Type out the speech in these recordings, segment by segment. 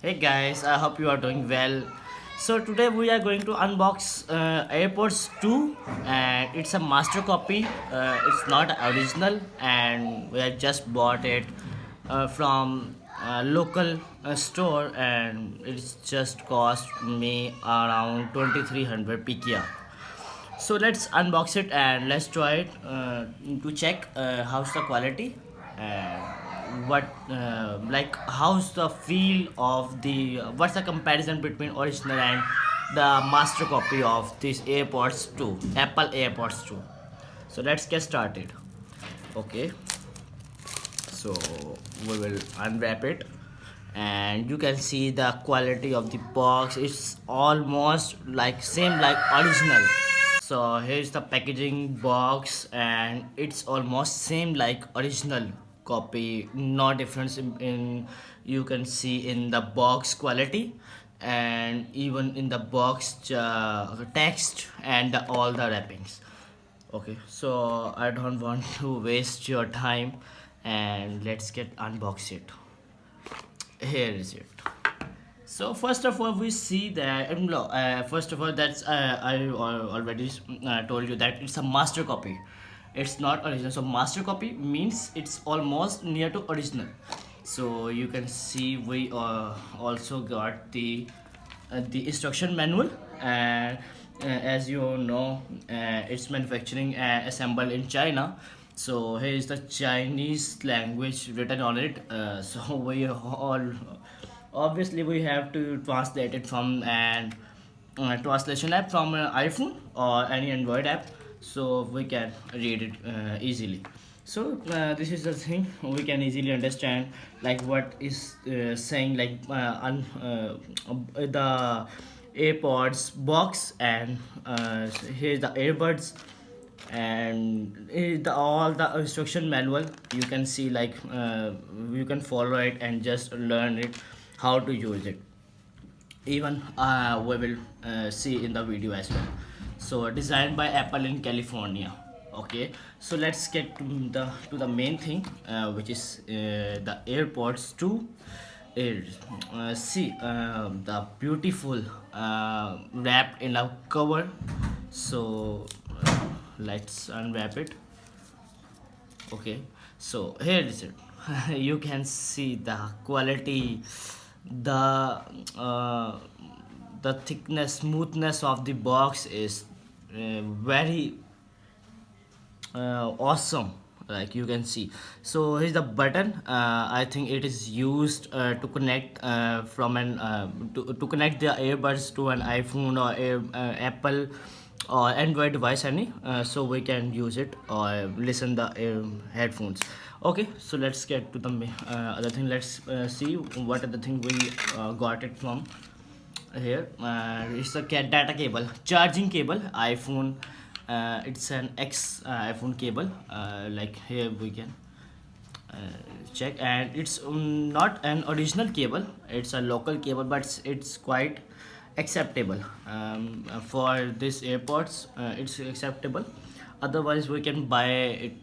Hey guys, I hope you are doing well. So today we are going to unbox AirPods 2 and it's a master copy. It's not original and we have just bought it from a local store and it's just cost me around 2300 PKR. So let's unbox it and let's try it to check how's the quality and what like how's the feel of the what's the comparison between original and the master copy of this AirPods 2 Apple AirPods 2. So let's get started. Okay, so we will unwrap it and you can see the quality of the box. It's almost like same like original. So here's the packaging box and it's almost same like original copy, no difference in you can see in the box quality and even in the box text and all the wrappings. Okay, so I don't want to waste your time and let's get unbox it. Here is it. So first of all, we see that no, first of all, that's already told you that it's a master copy. It's not original. So master copy means it's almost near to original. So you can see we also got the instruction manual and as you know it's manufacturing assembled in China. So here is the Chinese language written on it. So we all obviously we have to translate it from an translation app from an iPhone or any Android app so we can read it easily. So this is the thing we can easily understand like what is saying like the AirPods box and here's the earbuds and all the instruction manual. You can see like you can follow it and just learn it how to use it. Even we will see in the video as well. So designed by Apple in California. Okay, so let's get to the main thing which is the AirPods 2 is see the beautiful wrapped in a cover. So let's unwrap it. Okay, so here is it. You can see the quality, the uh, the thickness, smoothness of the box is very awesome, like you can see. So here's the button. I think it is used to connect to connect the earbuds to an iPhone or Apple or Android device any, so we can use it or listen the headphones. Okay, so let's get to the other thing. Let's see what other thing we got it from here. It's a data cable, charging cable, iPhone. It's an X iPhone cable. Like here we can uh, check, and it's not an original cable. It's a local cable, but it's quite acceptable for this AirPods. It's acceptable. Otherwise, we can buy it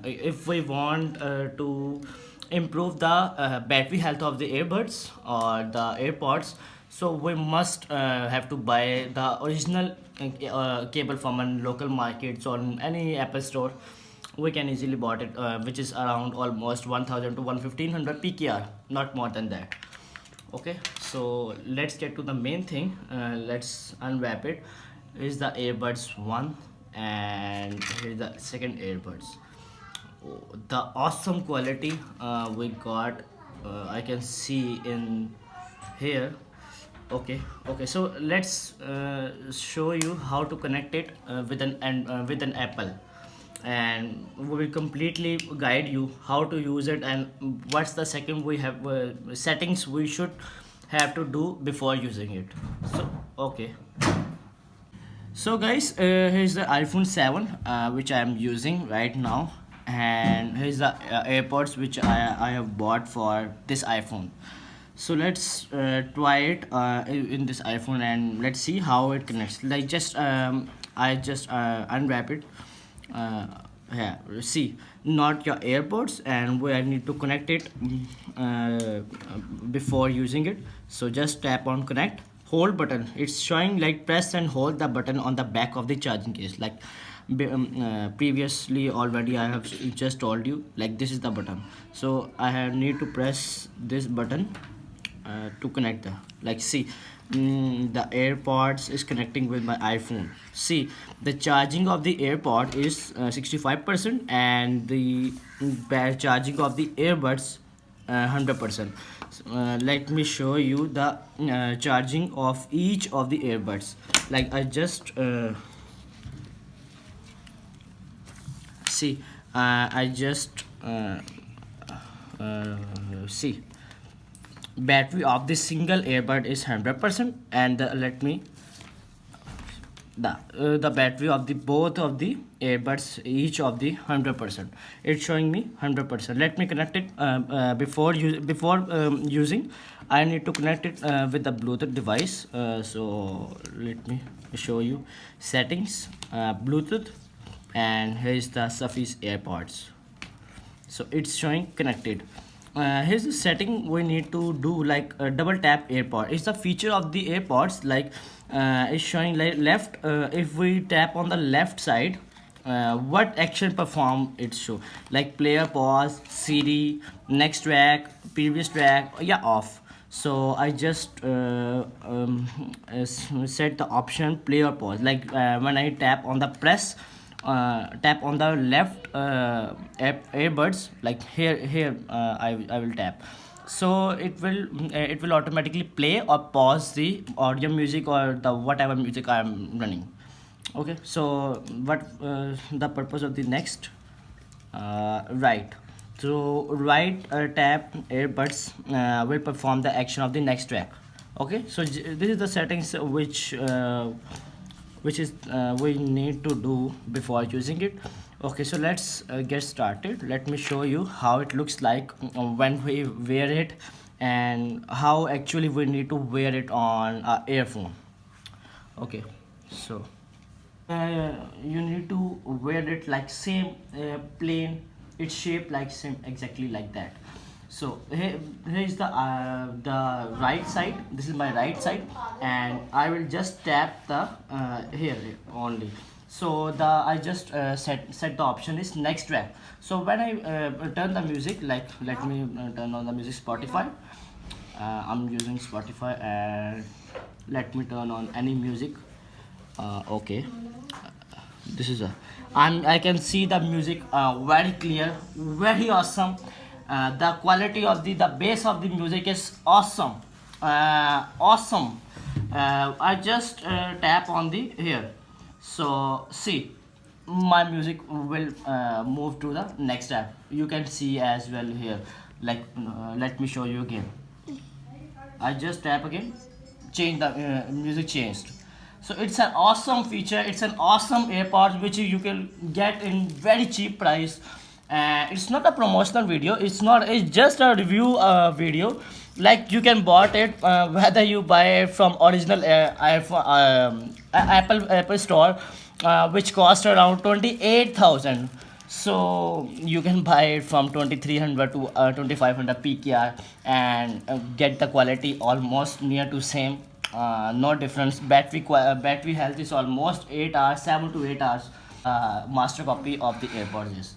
if we want to improve the battery health of the earbuds or the AirPods. So we must have to buy the original cable from a local markets or any Apple store. We can easily bought it which is around almost 1000 to 1500 PKR, not more than that. Okay, so let's get to the main thing. Let's unwrap it. Here's the earbuds one and here's the second earbuds. Oh, the awesome quality we got, I can see in here. Okay, okay, so let's show you how to connect it with an Apple, and we will completely guide you how to use it and what's the second we have settings we should have to do before using it. So okay, so guys, here's the iPhone 7 which I am using right now, and here's the AirPods which I have bought for this iPhone. So let's try it in this iPhone and let's see how it connects. Like just I just unwrap it. yeah, see, not your AirPods, and we I need to connect it before using it. So just tap on connect, hold button. It's showing like press and hold the button on the back of the charging case. Like previously already I have just told you, like this is the button. So I have need to press this button to connect the, like see, the AirPods is connecting with my iPhone. See, the charging of the AirPod is 65%, and the charging of the earbuds 100%. Let me show you the charging of each of the earbuds. Like I just see, I just see, battery of the single earbud is 100%, and let me, the battery of the both of the earbuds each of the 100%. It's showing me 100%. Let me connect it before using. I need to connect it with the Bluetooth device. So let me show you settings, Bluetooth, and here is the Surface AirPods. So it's showing connected. Here's the setting we need to do, like double tap AirPod. It's the feature of the AirPods, like it's showing like left. If we tap on the left side, what action perform it show, like player, pause, CD, next track, previous track, yeah, off. So I just set the option play or pause, like when I tap on the press, tap on the left earbuds, like here I will tap, so it will automatically play or pause the audio music or the whatever music I am running. Okay, so what the purpose of the next, right, so right tap earbuds will perform the action of the next track. Okay, so this is the settings which is we need to do before using it. Okay, so let's get started. Let me show you how it looks like when we wear it, and how actually we need to wear it on our earphone. Okay, so you need to wear it like same plain, it's shaped like same exactly like that. So here is the right side. This is my right side, and I will just tap the here only. So the I just set the option is next track. So when I turn the music, like let me turn on the music Spotify. I'm using Spotify, and let me turn on any music. Okay, this is a, I can see the music very clear, very awesome. The quality of the bass of the music is awesome, awesome. I just tap on the here, so see, my music will move to the next tab. You can see as well here, like let me show you again. I just tap again, change the music changed. So it's an awesome feature. It's an awesome AirPods which you can get in very cheap price. It's not a promotional video. It's not. It's just a review video. Like you can bought it whether you buy it from original iPhone, Apple Store, which cost around 28,000. So you can buy it from 2300 to 2500 PKR, and get the quality almost near to same. No difference. Battery health is almost 8 hours, 7 to 8 hours. Master copy of the AirPods is.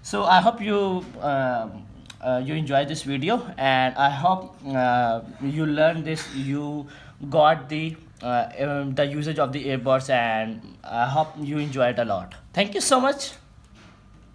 So I hope you enjoy this video, and I hope you learn this, you got the usage of the earbuds, and I hope you enjoy it a lot. Thank you so much.